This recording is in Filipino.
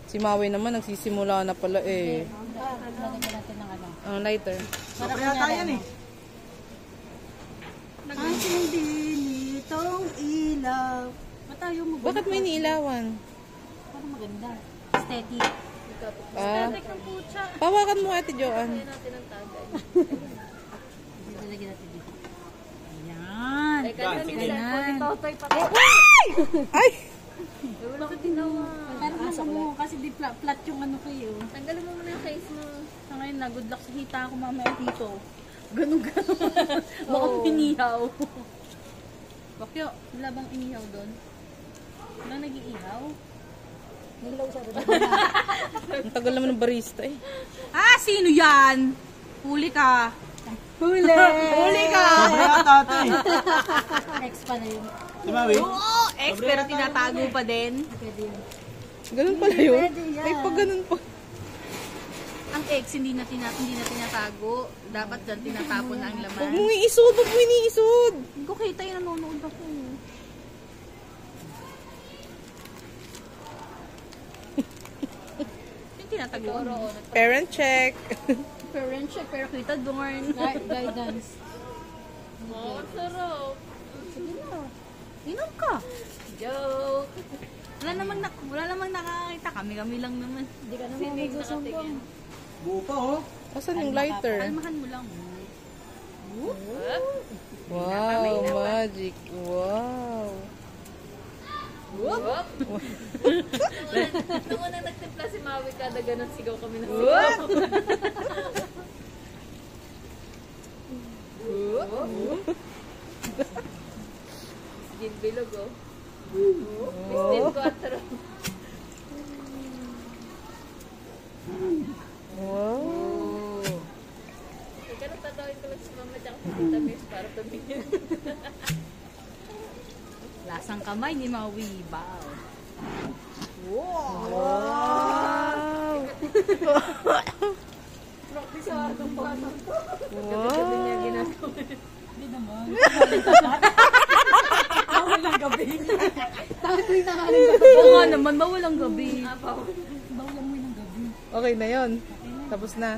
Si Maui naman nagsisimula na pala eh. Lalagyan natin ng ano. Ang lighter. Para kaya tayo eh. Ang dinitong ilaw. Matayo mo ba? Bakit may iniilawan? Parang maganda. Aesthetic. Aesthetic ng pucha. Pawakan mo Ate Joanne. Lalagyan natin dito. Ayan. Ay! Wala ka tinawa. Parang mo kasi di flat yung ano kayo. Tanggalin mo muna yung case mo. Sa ngayon na, good luck sa hita ako mamaya dito. Ganun. Baka inihaw. Bakyo, wala bang inihaw doon? Wala nag-iihaw? Ang tagal naman ng barista eh. Ah, sino yan? Huli ka. Huli ka. Sobra yata ito eh. Ex pa na yun. Si Maui? Oo, ex pero tinatago pa din. Ganun pala yun. Ay, pag ganun pa. Ang ex hindi na tinatago. Dapat dyan tinatapon na ang laman. Huwag mong iisod, huwag mong iniisod. Hindi ko kita yung nanonood ako. Yung tinatago. Parent check. Parent check, pero kita doon. Guidance. Oh, sarap. Sige na. Inom ka. Joke. Wala namang nakakita. Kami lang naman. Hindi ka naman nakatingin. Buo pa oh. Asan yung lighter? Kalmahan mo lang. Wow, magic. Wow. Whoop! Nung unang nagtimpla si Maui, kada ganun sigaw kami na sigaw. Gin bilog oh. Pistin ko at sarap. Wow. Teka, tatawin ko lang si Mama tsaka si Tita Miss para pamigyan. Lasang kamay ni Maui. Wow. Wow. Practice sa atong bata. Wow. Niya ginagawa. Hindi naman. Bawalang gabi. Tatoy na kanin gabi. Oo nga naman, bawalang gabi. Bawalang mo ng gabi. Okay na yon. Tapos na.